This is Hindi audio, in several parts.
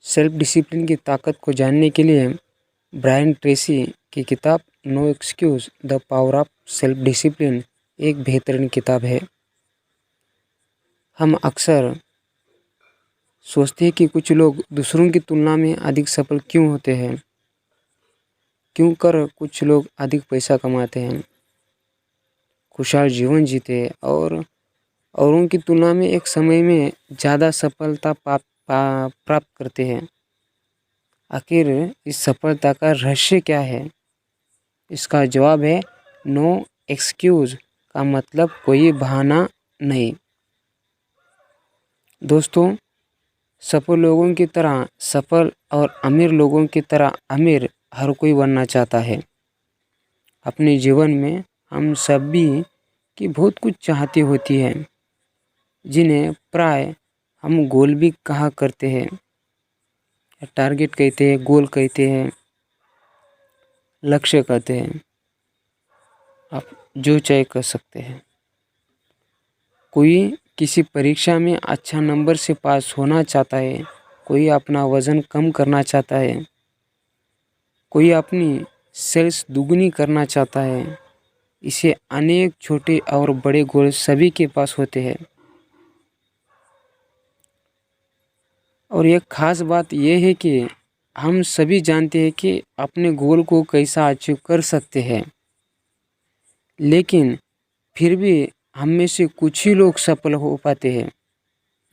सेल्फ डिसिप्लिन की ताकत को जानने के लिए ब्रायन ट्रेसी की किताब no excuse the power of self discipline एक बेहतरीन किताब है। हम अक्सर सोचते हैं कि कुछ लोग दूसरों की तुलना में अधिक सफल क्यों होते हैं, क्यों कर कुछ लोग अधिक पैसा कमाते हैं, खुशहाल जीवन जीते हैं और औरों की तुलना में एक समय में ज़्यादा सफलता प्राप्त करते हैं। आखिर इस सफलता का रहस्य क्या है? इसका जवाब है नो एक्सक्यूज़ का मतलब कोई बहाना नहीं। दोस्तों, सफल लोगों की तरह सफल और अमीर लोगों की तरह अमीर हर कोई बनना चाहता है। अपने जीवन में हम सभी की बहुत कुछ चाहती होती है, जिन्हें प्राय हम गोल भी कहा करते हैं, टारगेट कहते हैं, गोल कहते हैं, लक्ष्य कहते हैं, आप जो चाहे कर सकते हैं। कोई किसी परीक्षा में अच्छा नंबर से पास होना चाहता है, कोई अपना वज़न कम करना चाहता है, कोई अपनी सेल्स दुगनी करना चाहता है। इसे अनेक छोटे और बड़े गोल सभी के पास होते हैं। और एक ख़ास बात यह है कि हम सभी जानते हैं कि अपने गोल को कैसा अचीव कर सकते हैं, लेकिन फिर भी हम में से कुछ ही लोग सफल हो पाते हैं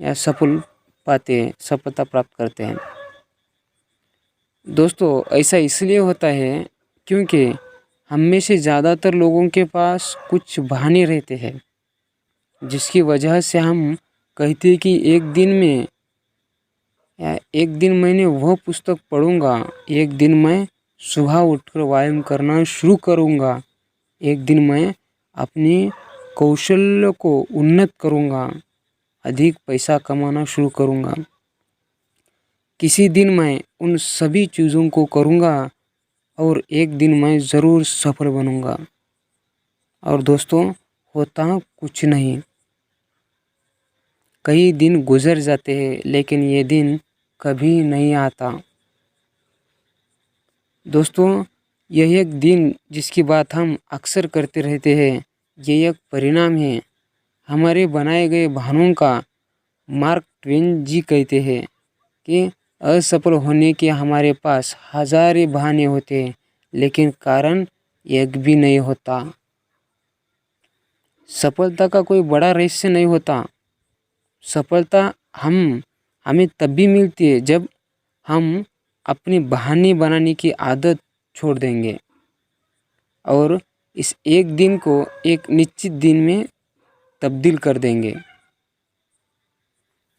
या सफलता प्राप्त करते हैं। दोस्तों, ऐसा इसलिए होता है क्योंकि हम में से ज़्यादातर लोगों के पास कुछ बहाने रहते हैं, जिसकी वजह से हम कहते हैं कि एक दिन मैंने वह पुस्तक पढ़ूंगा, एक दिन मैं सुबह उठकर व्यायाम करना शुरू करूंगा, एक दिन मैं अपनी कौशल को उन्नत करूंगा, अधिक पैसा कमाना शुरू करूंगा, किसी दिन मैं उन सभी चीज़ों को करूंगा और एक दिन मैं ज़रूर सफल बनूंगा। और दोस्तों, होता कुछ नहीं। कई दिन गुजर जाते हैं, लेकिन ये दिन कभी नहीं आता। दोस्तों, यह एक दिन जिसकी बात हम अक्सर करते रहते हैं, ये एक परिणाम है हमारे बनाए गए बहानों का। मार्क ट्वेन जी कहते हैं कि असफल होने के हमारे पास हजारों बहाने होते हैं, लेकिन कारण एक भी नहीं होता। सफलता का कोई बड़ा रहस्य नहीं होता। सफलता हमें तब भी मिलती है जब हम अपनी बहाने बनाने की आदत छोड़ देंगे और इस एक दिन को एक निश्चित दिन में तब्दील कर देंगे।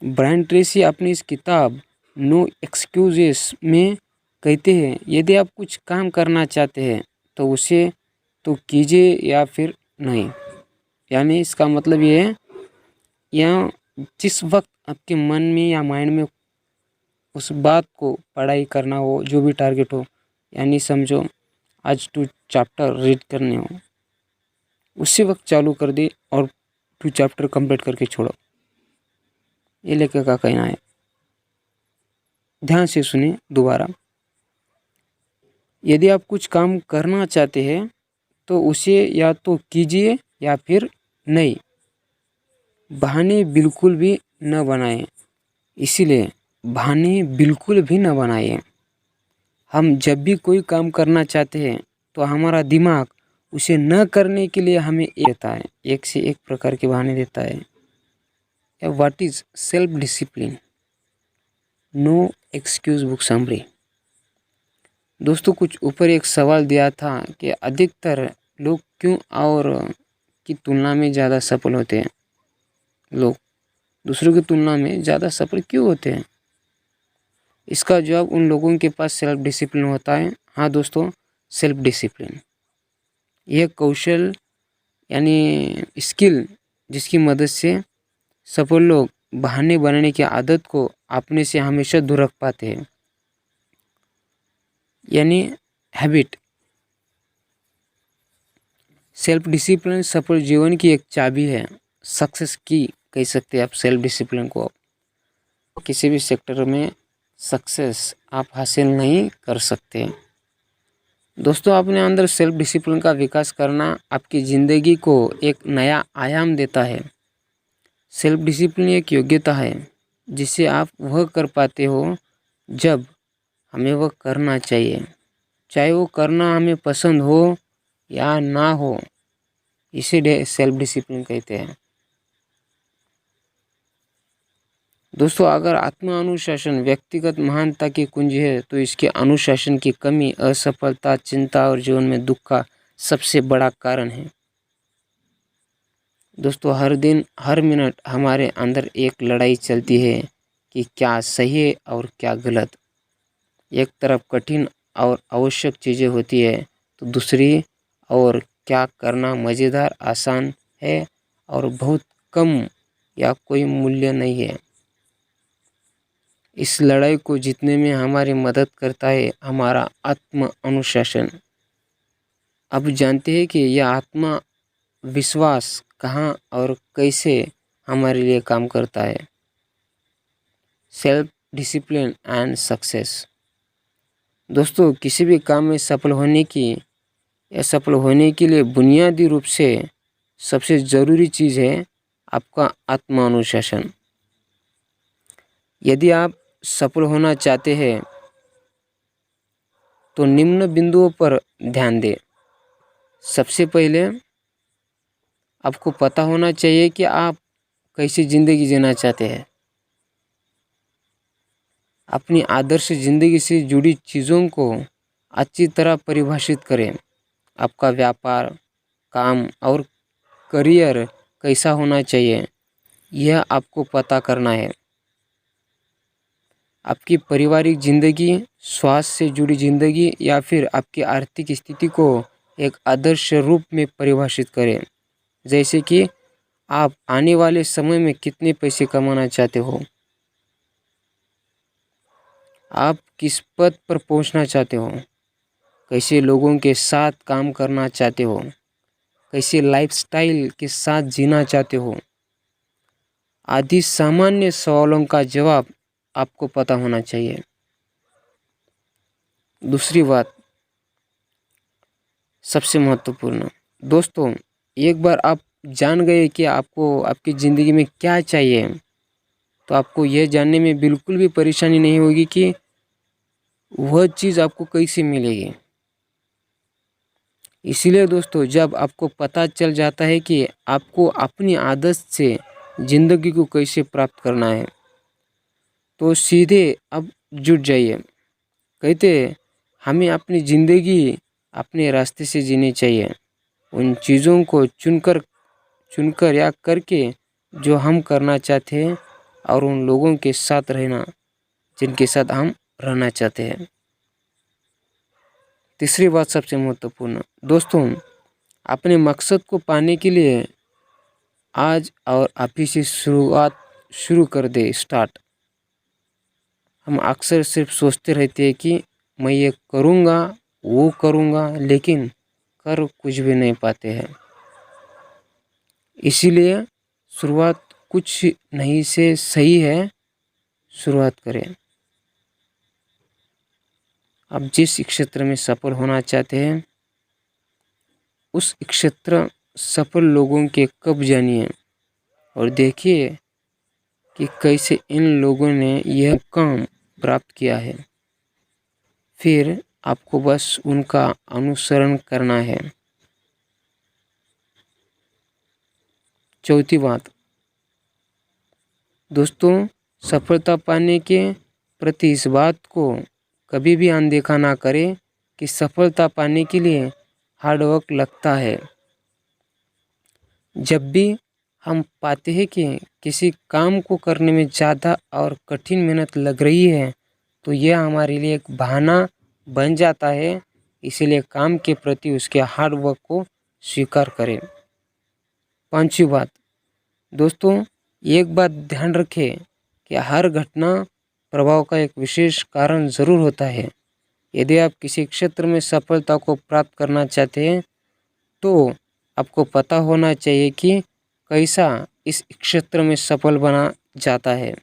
ब्रायन ट्रेसी अपनी इस किताब नो एक्सक्यूजेस में कहते हैं, यदि आप कुछ काम करना चाहते हैं तो उसे तो कीजिए या फिर नहीं। यानी इसका मतलब ये है, या जिस वक्त आपके मन में या माइंड में उस बात को पढ़ाई करना हो, जो भी टारगेट हो, यानी समझो आज 2 चैप्टर रीड करने हो, उसी वक्त चालू कर दे और 2 चैप्टर कंप्लीट करके छोड़ो। ये लेखक का कहना है। ध्यान से सुने दोबारा। यदि आप कुछ काम करना चाहते हैं तो उसे या तो कीजिए या फिर नहीं। बहाने बिल्कुल भी न बनाएं। इसीलिए बहाने बिल्कुल भी न बनाएं। हम जब भी कोई काम करना चाहते हैं तो हमारा दिमाग उसे न करने के लिए हमें देता है, एक से एक प्रकार के बहाने देता है। What is self discipline? No excuse book summary. दोस्तों, कुछ ऊपर एक सवाल दिया था कि अधिकतर लोग क्यों और की तुलना में ज़्यादा सफल होते हैं। लोग दूसरों की तुलना में ज़्यादा सफल क्यों होते हैं? इसका जवाब उन लोगों के पास सेल्फ डिसिप्लिन होता है। हाँ दोस्तों, सेल्फ डिसिप्लिन यह कौशल यानी स्किल जिसकी मदद से सफल लोग बहाने बनाने की आदत को अपने से हमेशा दूर रख पाते हैं, यानी हैबिट। सेल्फ डिसिप्लिन सफल जीवन की एक चाबी है, सक्सेस की कह सकते हैं आप सेल्फ डिसिप्लिन को। किसी भी सेक्टर में सक्सेस आप हासिल नहीं कर सकते। दोस्तों, अपने अंदर सेल्फ डिसिप्लिन का विकास करना आपकी ज़िंदगी को एक नया आयाम देता है। सेल्फ डिसिप्लिन एक योग्यता है जिसे आप वह कर पाते हो जब हमें वह करना चाहिए, चाहे वो करना हमें पसंद हो या ना हो। इसे सेल्फ डिसिप्लिन कहते हैं। दोस्तों, अगर आत्म अनुशासन व्यक्तिगत महानता की कुंजी है तो इसके अनुशासन की कमी असफलता, चिंता और जीवन में दुख का सबसे बड़ा कारण है। दोस्तों, हर दिन हर मिनट हमारे अंदर एक लड़ाई चलती है कि क्या सही है और क्या गलत। एक तरफ कठिन और आवश्यक चीज़ें होती है तो दूसरी और क्या करना मज़ेदार, आसान है और बहुत कम या कोई मूल्य नहीं है। इस लड़ाई को जीतने में हमारी मदद करता है हमारा आत्म अनुशासन। अब जानते हैं कि यह आत्मा विश्वास कहाँ और कैसे हमारे लिए काम करता है। Self discipline and success. दोस्तों, किसी भी काम में सफल होने के लिए बुनियादी रूप से सबसे ज़रूरी चीज़ है आपका आत्म अनुशासन। यदि आप सफल होना चाहते हैं तो निम्न बिंदुओं पर ध्यान दें। सबसे पहले आपको पता होना चाहिए कि आप कैसी ज़िंदगी जीना चाहते हैं। अपनी आदर्श ज़िंदगी से जुड़ी चीज़ों को अच्छी तरह परिभाषित करें। आपका व्यापार, काम और करियर कैसा होना चाहिए, यह आपको पता करना है। आपकी पारिवारिक ज़िंदगी, स्वास्थ्य से जुड़ी ज़िंदगी या फिर आपकी आर्थिक स्थिति को एक आदर्श रूप में परिभाषित करें। जैसे कि आप आने वाले समय में कितने पैसे कमाना चाहते हो, आप किस पद पर पहुंचना चाहते हो, कैसे लोगों के साथ काम करना चाहते हो, कैसे लाइफस्टाइल के साथ जीना चाहते हो आदि सामान्य सवालों का जवाब आपको पता होना चाहिए। दूसरी बात, सबसे महत्वपूर्ण दोस्तों, एक बार आप जान गए कि आपको आपकी ज़िंदगी में क्या चाहिए तो आपको यह जानने में बिल्कुल भी परेशानी नहीं होगी कि वह चीज़ आपको कैसे मिलेगी। इसीलिए दोस्तों, जब आपको पता चल जाता है कि आपको अपनी आदत से ज़िंदगी को कैसे प्राप्त करना है तो सीधे अब जुट जाइए। कहते हमें अपनी ज़िंदगी अपने रास्ते से जीनी चाहिए, उन चीज़ों को चुनकर या करके जो हम करना चाहते हैं और उन लोगों के साथ रहना जिनके साथ हम रहना चाहते हैं। तीसरी बात सबसे महत्वपूर्ण दोस्तों, अपने मकसद को पाने के लिए आज और अभी से शुरू कर दे स्टार्ट। हम अक्सर सिर्फ सोचते रहते हैं कि मैं ये करूँगा वो करूँगा, लेकिन कर कुछ भी नहीं पाते हैं। इसीलिए शुरुआत कुछ नहीं से सही है, शुरुआत करें। आप जिस क्षेत्र में सफल होना चाहते हैं उस क्षेत्र सफल लोगों के कब जानिए और देखिए कि कैसे इन लोगों ने यह काम प्राप्त किया है। फिर आपको बस उनका अनुसरण करना है। चौथी बात दोस्तों, सफलता पाने के प्रति इस बात को कभी भी अनदेखा ना करें कि सफलता पाने के लिए हार्ड वर्क लगता है। जब भी हम पाते हैं कि किसी काम को करने में ज़्यादा और कठिन मेहनत लग रही है तो यह हमारे लिए एक बहाना बन जाता है। इसीलिए काम के प्रति उसके हार्ड वर्क को स्वीकार करें। पांचवी बात दोस्तों, एक बात ध्यान रखें कि हर घटना प्रभाव का एक विशेष कारण ज़रूर होता है। यदि आप किसी क्षेत्र में सफलता को प्राप्त करना चाहते हैं तो आपको पता होना चाहिए कि कैसा इस क्षेत्र में सफल बना जाता है।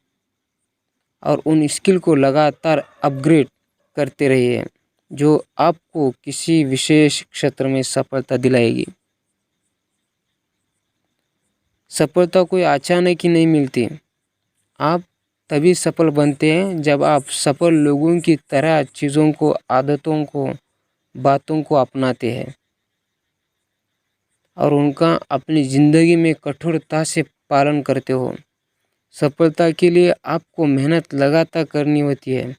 और उन स्किल को लगातार अपग्रेड करते रहिए जो आपको किसी विशेष क्षेत्र में सफलता दिलाएगी। सफलता कोई अचानक ही नहीं मिलती। आप तभी सफल बनते हैं जब आप सफल लोगों की तरह चीज़ों को, आदतों को, बातों को अपनाते हैं और उनका अपनी ज़िंदगी में कठोरता से पालन करते हो। सफलता के लिए आपको मेहनत लगातार करनी होती है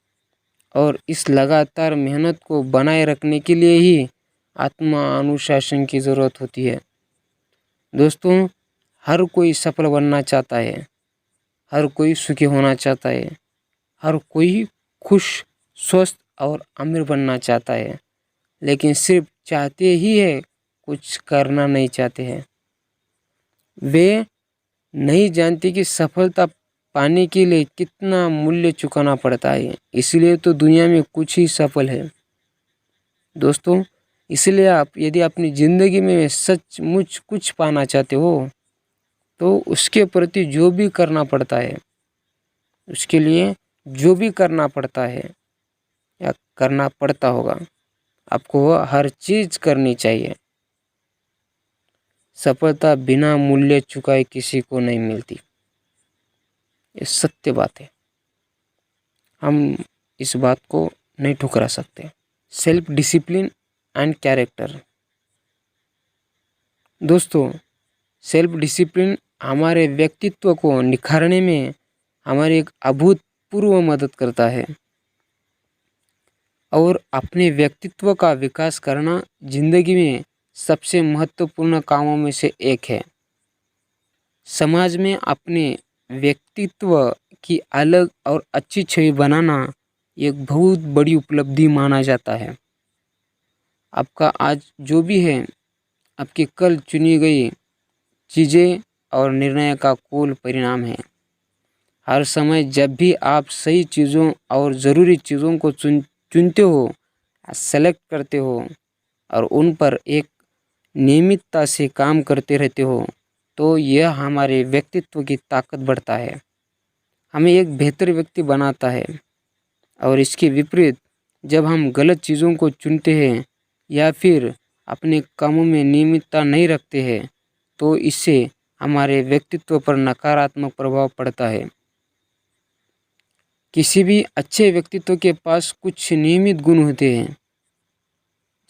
और इस लगातार मेहनत को बनाए रखने के लिए ही आत्मा अनुशासन की ज़रूरत होती है। दोस्तों, हर कोई सफल बनना चाहता है, हर कोई सुखी होना चाहता है, हर कोई खुश, स्वस्थ और अमीर बनना चाहता है, लेकिन सिर्फ चाहते ही है, कुछ करना नहीं चाहते हैं। वे नहीं जानते कि सफलता पाने के लिए कितना मूल्य चुकाना पड़ता है। इसलिए तो दुनिया में कुछ ही सफल है। दोस्तों, इसलिए आप यदि अपनी ज़िंदगी में सचमुच कुछ पाना चाहते हो तो उसके प्रति जो भी करना पड़ता है, उसके लिए जो भी करना पड़ता है या करना पड़ता होगा, आपको वह हर चीज़ करनी चाहिए। सफलता बिना मूल्य चुकाए किसी को नहीं मिलती, ये सत्य बात है। हम इस बात को नहीं ठुकरा सकते। Self discipline and character. दोस्तों, सेल्फ डिसिप्लिन हमारे व्यक्तित्व को निखारने में हमारी एक अभूतपूर्व मदद करता है और अपने व्यक्तित्व का विकास करना जिंदगी में सबसे महत्वपूर्ण कामों में से एक है। समाज में अपने व्यक्तित्व की अलग और अच्छी छवि बनाना एक बहुत बड़ी उपलब्धि माना जाता है। आपका आज जो भी है, आपकी कल चुनी गई चीज़ें और निर्णय का कुल परिणाम है। हर समय जब भी आप सही चीज़ों और ज़रूरी चीज़ों को चुनते हो, सेलेक्ट करते हो और उन पर एक नियमितता से काम करते रहते हो, तो यह हमारे व्यक्तित्व की ताकत बढ़ता है, हमें एक बेहतर व्यक्ति बनाता है। और इसके विपरीत जब हम गलत चीज़ों को चुनते हैं या फिर अपने कामों में नियमितता नहीं रखते हैं, तो इससे हमारे व्यक्तित्व पर नकारात्मक प्रभाव पड़ता है। किसी भी अच्छे व्यक्तित्व के पास कुछ नियमित गुण होते हैं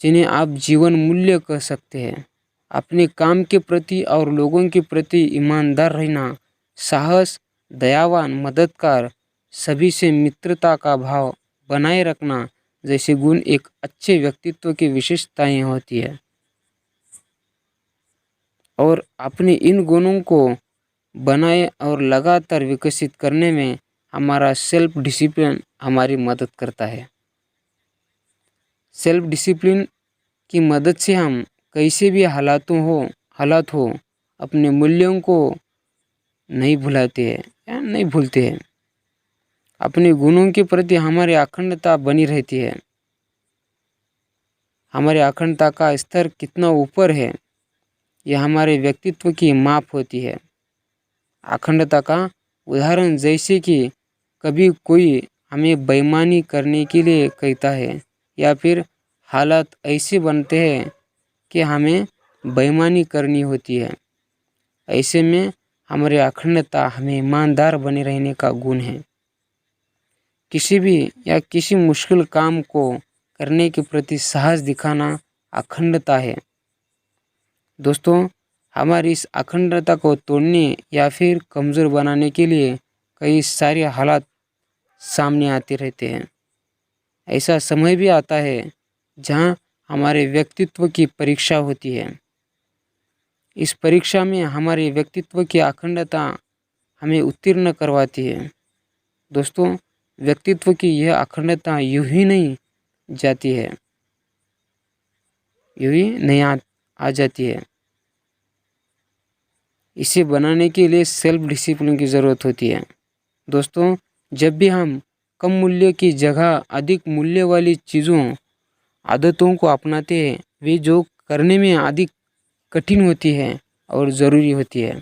जिन्हें आप जीवन मूल्य कह सकते हैं। अपने काम के प्रति और लोगों के प्रति ईमानदार रहना, साहस, दयावान, मददगार, सभी से मित्रता का भाव बनाए रखना जैसे गुण एक अच्छे व्यक्तित्व की विशेषताएं होती है। और अपने इन गुणों को बनाए और लगातार विकसित करने में हमारा सेल्फ डिसिप्लिन हमारी मदद करता है। सेल्फ डिसिप्लिन की मदद से हम कैसे भी हालात हो अपने मूल्यों को नहीं भुलाते हैं या नहीं भूलते हैं। अपने गुणों के प्रति हमारी अखंडता बनी रहती है। हमारे अखंडता का स्तर कितना ऊपर है, यह हमारे व्यक्तित्व की माप होती है। अखंडता का उदाहरण जैसे कि कभी कोई हमें बेईमानी करने के लिए कहता है या फिर हालात ऐसे बनते हैं कि हमें बेईमानी करनी होती है, ऐसे में हमारे अखंडता हमें ईमानदार बने रहने का गुण है। किसी भी या किसी मुश्किल काम को करने के प्रति साहस दिखाना अखंडता है। दोस्तों, हमारी इस अखंडता को तोड़ने या फिर कमज़ोर बनाने के लिए कई सारे हालात सामने आते रहते हैं। ऐसा समय भी आता है जहां हमारे व्यक्तित्व की परीक्षा होती है। इस परीक्षा में हमारे व्यक्तित्व की अखंडता हमें उत्तीर्ण करवाती है। दोस्तों, व्यक्तित्व की यह अखंडता यूं ही नहीं जाती है, यूं ही नहीं आ जाती है। इसे बनाने के लिए सेल्फ डिसिप्लिन की ज़रूरत होती है। दोस्तों, जब भी हम कम मूल्य की जगह अधिक मूल्य वाली चीज़ों, आदतों को अपनाते हैं, वे जो करने में अधिक कठिन होती है और ज़रूरी होती है।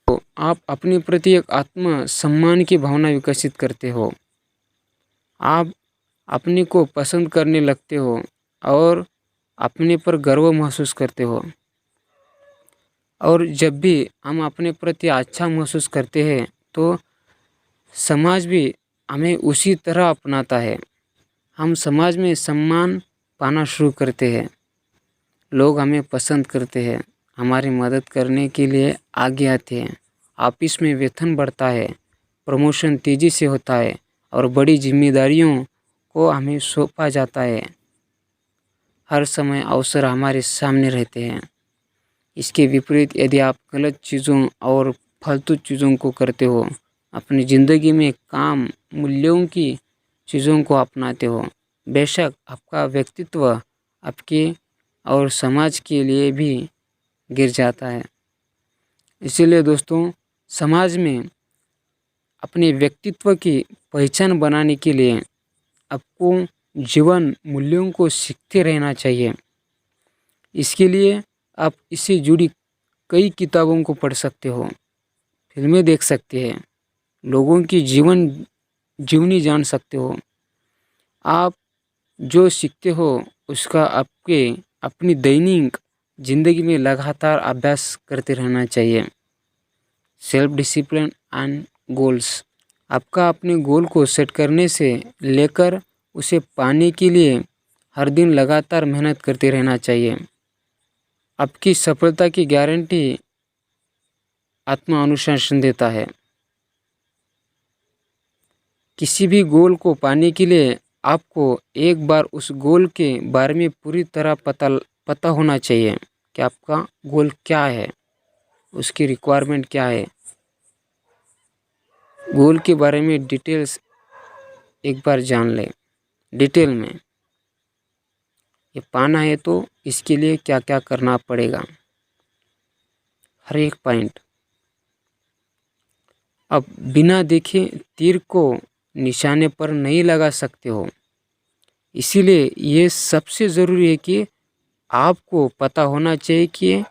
तो आप अपने प्रति एक आत्म सम्मान की भावना विकसित करते हो। आप अपने को पसंद करने लगते हो और अपने पर गर्व महसूस करते हो। और जब भी हम अपने प्रति अच्छा महसूस करते हैं तो समाज भी हमें उसी तरह अपनाता है। हम समाज में सम्मान पाना शुरू करते हैं। लोग हमें पसंद करते हैं, हमारी मदद करने के लिए आगे आते हैं। ऑफिस में वेतन बढ़ता है, प्रमोशन तेज़ी से होता है और बड़ी जिम्मेदारियों को हमें सौंपा जाता है। हर समय अवसर हमारे सामने रहते हैं। इसके विपरीत यदि आप गलत चीज़ों और फालतू चीज़ों को करते हो, अपनी ज़िंदगी में काम मूल्यों की चीज़ों को अपनाते हो, बेशक आपका व्यक्तित्व आपके और समाज के लिए भी गिर जाता है। इसीलिए दोस्तों, समाज में अपने व्यक्तित्व की पहचान बनाने के लिए आपको जीवन मूल्यों को सीखते रहना चाहिए। इसके लिए आप इससे जुड़ी कई किताबों को पढ़ सकते हो, फिल्में देख सकते हैं, लोगों की जीवनी जान सकते हो। आप जो सीखते हो उसका आपके अपनी दैनिक जिंदगी में लगातार अभ्यास करते रहना चाहिए। सेल्फ डिसिप्लिन एंड गोल्स, आपका अपने गोल को सेट करने से लेकर उसे पाने के लिए हर दिन लगातार मेहनत करते रहना चाहिए। आपकी सफलता की गारंटी आत्म-अनुशासन देता है। किसी भी गोल को पाने के लिए आपको एक बार उस गोल के बारे में पूरी तरह पता होना चाहिए कि आपका गोल क्या है, उसकी रिक्वायरमेंट क्या है। गोल के बारे में डिटेल्स एक बार जान लें, डिटेल में। ये पाना है तो इसके लिए क्या क्या करना पड़ेगा, हर एक पॉइंट। अब बिना देखे तीर को निशाने पर नहीं लगा सकते हो। इसीलिए ये सबसे ज़रूरी है कि आपको पता होना चाहिए कि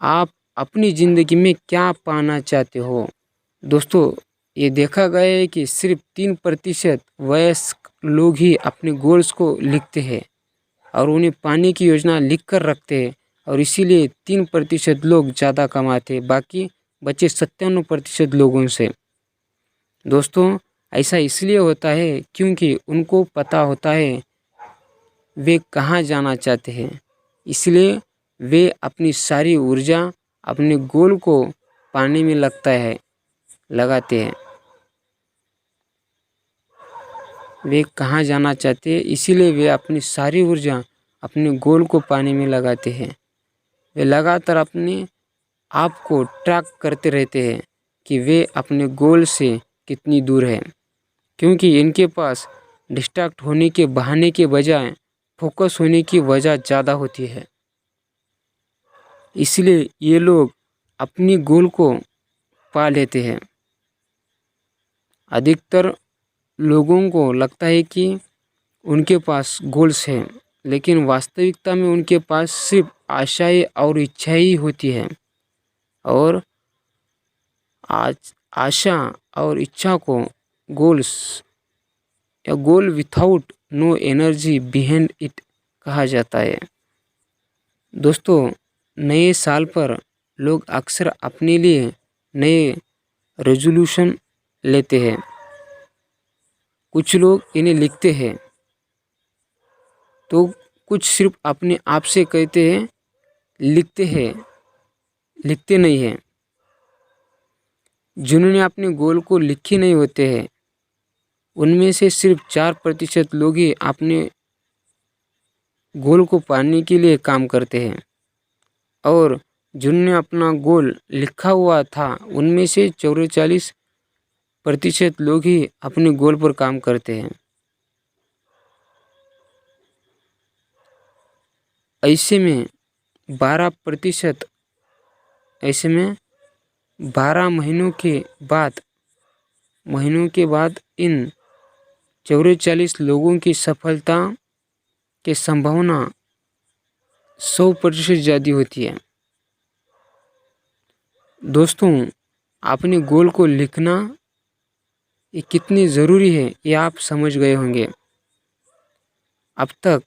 आप अपनी ज़िंदगी में क्या पाना चाहते हो। दोस्तों, ये देखा गया है कि सिर्फ 3% वयस्क लोग ही अपने गोल्स को लिखते हैं और उन्हें पाने की योजना लिख कर रखते हैं, और इसीलिए 3% लोग ज़्यादा कमाते हैं, बाकी बचे 97% लोगों से। दोस्तों, ऐसा इसलिए होता है क्योंकि उनको पता होता है वे कहाँ जाना चाहते हैं। इसलिए वे अपनी सारी ऊर्जा अपने गोल को पाने में लगाते हैं। वे कहाँ जाना चाहते हैं, इसीलिए वे अपनी सारी ऊर्जा अपने गोल को पाने में लगाते हैं। वे लगातार अपने आप को ट्रैक करते रहते हैं कि वे अपने गोल से कितनी दूर है, क्योंकि इनके पास डिस्ट्रैक्ट होने के बहाने के बजाय फोकस होने की वजह ज़्यादा होती है। इसलिए ये लोग अपनी गोल को पा लेते हैं। अधिकतर लोगों को लगता है कि उनके पास गोल्स हैं, लेकिन वास्तविकता में उनके पास सिर्फ आशाएं और इच्छाएं ही होती हैं। और आज आशा और इच्छा को गोल्स या goal without no energy behind it कहा जाता है। दोस्तों, नए साल पर लोग अक्सर अपने लिए नए रेजोल्यूशन लेते हैं। कुछ लोग इन्हें लिखते हैं तो कुछ सिर्फ अपने आप से कहते हैं, लिखते नहीं हैं। जिन्होंने अपने गोल को लिखे नहीं होते हैं, उनमें से सिर्फ 4% लोग ही अपने गोल को पाने के लिए काम करते हैं, और जिन्होंने अपना गोल लिखा हुआ था उनमें से 44% लोग ही अपने गोल पर काम करते हैं। ऐसे में 12% 12 महीनों के बाद इन 44 लोगों की सफलता की संभावना 100% ज़्यादा होती है। दोस्तों, अपने गोल को लिखना ये कितनी ज़रूरी है ये आप समझ गए होंगे। अब तक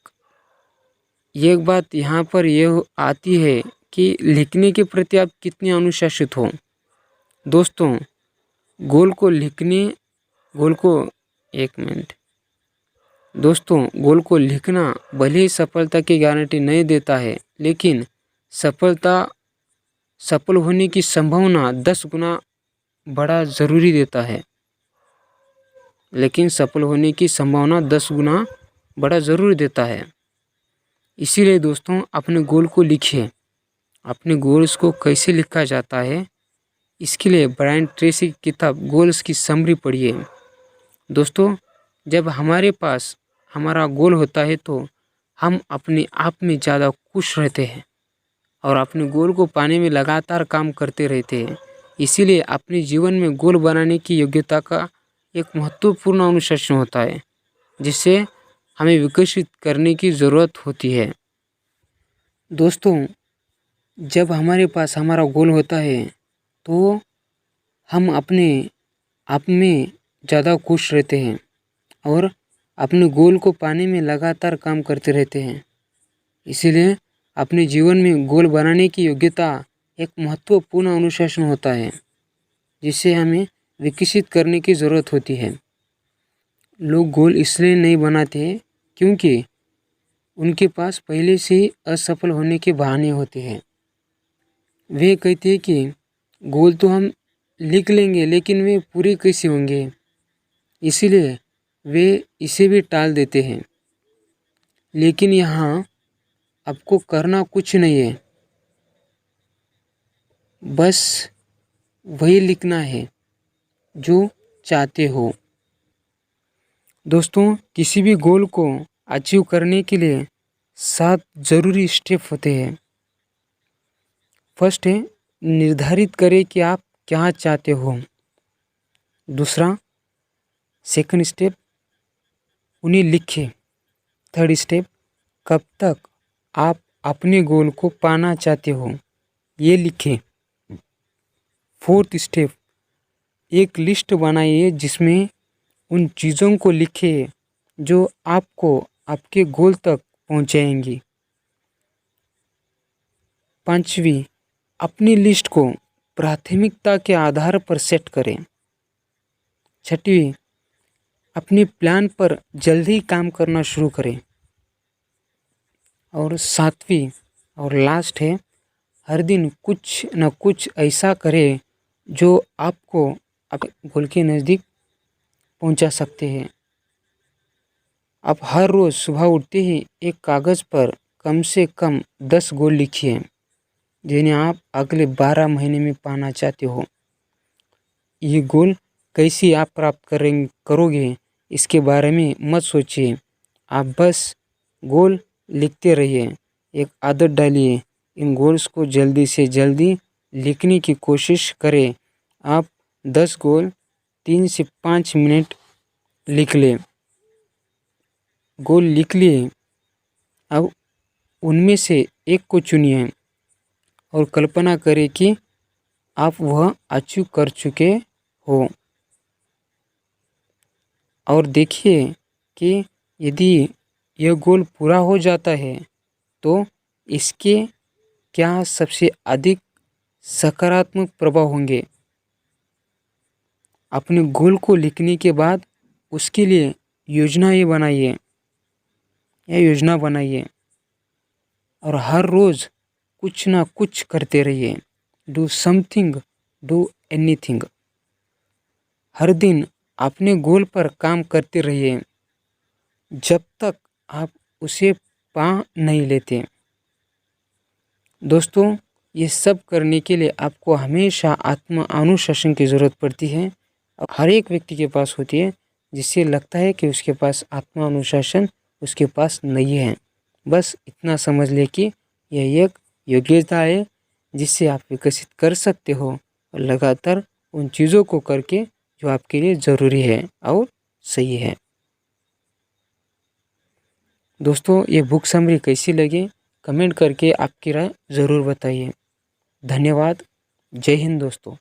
एक बात यहाँ पर यह आती है कि लिखने के प्रति आप कितने अनुशासित हो। दोस्तों, गोल को लिखने गोल को एक मिनट दोस्तों गोल को लिखना भले ही सफलता की गारंटी नहीं देता है, लेकिन सफल होने की संभावना 10 गुना बड़ा ज़रूरी देता है। लेकिन सफल होने की संभावना 10 गुना बड़ा ज़रूर देता है। इसीलिए दोस्तों अपने गोल को लिखिए। अपने गोल्स को कैसे लिखा जाता है, इसके लिए ब्रायन ट्रेसी की किताब गोल्स की समरी पढ़िए। दोस्तों, जब हमारे पास हमारा गोल होता है तो हम अपने आप में ज़्यादा खुश रहते हैं और अपने गोल को पाने में लगातार काम करते रहते हैं। इसीलिए अपने जीवन में गोल बनाने की योग्यता का एक महत्वपूर्ण अनुशासन होता है, जिससे हमें विकसित करने की ज़रूरत होती है। दोस्तों, जब हमारे पास हमारा गोल होता है तो हम अपने आप में ज़्यादा खुश रहते हैं और अपने गोल को पाने में लगातार काम करते रहते हैं। इसीलिए अपने जीवन में गोल बनाने की योग्यता एक महत्वपूर्ण अनुशासन होता है, जिसे हमें विकसित करने की ज़रूरत होती है। लोग गोल इसलिए नहीं बनाते क्योंकि उनके पास पहले से ही असफल होने के बहाने होते हैं। वे कहते हैं कि गोल तो हम लिख लेंगे, लेकिन वे पूरे कैसे होंगे, इसीलिए वे इसे भी टाल देते हैं। लेकिन यहाँ आपको करना कुछ नहीं है, बस वही लिखना है जो चाहते हो। दोस्तों, किसी भी गोल को अचीव करने के लिए 7 ज़रूरी स्टेप होते हैं। फर्स्ट है, निर्धारित करें कि आप क्या चाहते हो। दूसरा, सेकंड स्टेप, उन्हें लिखें। थर्ड स्टेप, कब तक आप अपने गोल को पाना चाहते हो, ये लिखें। फोर्थ स्टेप, एक लिस्ट बनाइए जिसमें उन चीज़ों को लिखें जो आपको आपके गोल तक पहुंचाएंगी। पांचवी, अपनी लिस्ट को प्राथमिकता के आधार पर सेट करें। छठवीं, अपने प्लान पर जल्दी काम करना शुरू करें। और सातवीं और लास्ट है, हर दिन कुछ न कुछ ऐसा करें जो आपको अपने गोल के नज़दीक पहुंचा सकते हैं। आप हर रोज़ सुबह उठते ही एक कागज़ पर कम से कम 10 गोल लिखिए जिन्हें आप अगले 12 महीने में पाना चाहते हो। ये गोल कैसे आप प्राप्त करोगे इसके बारे में मत सोचिए, आप बस गोल लिखते रहिए। एक आदत डालिए, इन गोल्स को जल्दी से जल्दी लिखने की कोशिश करें। आप 10 गोल 3 से 5 मिनट लिख लें। गोल लिख लिए, अब उनमें से एक को चुनिए और कल्पना करें कि आप वह अचीव कर चुके हो। और देखिए कि यदि यह गोल पूरा हो जाता है तो इसके क्या सबसे अधिक सकारात्मक प्रभाव होंगे। अपने गोल को लिखने के बाद उसके लिए योजना बनाइए और हर रोज़ कुछ ना कुछ करते रहिए। Do something, do anything. हर दिन अपने गोल पर काम करते रहिए जब तक आप उसे पा नहीं लेते। दोस्तों, ये सब करने के लिए आपको हमेशा आत्म अनुशासन की ज़रूरत पड़ती है। हर एक व्यक्ति के पास होती है, जिससे लगता है कि उसके पास आत्म अनुशासन उसके पास नहीं है। बस इतना समझ ले कि यह एक योग्यता है जिससे आप विकसित कर सकते हो और लगातार उन चीज़ों को करके जो आपके लिए ज़रूरी है और सही है। दोस्तों, ये बुक समरी कैसी लगी कमेंट करके आपकी राय ज़रूर बताइए। धन्यवाद। जय हिंद दोस्तों।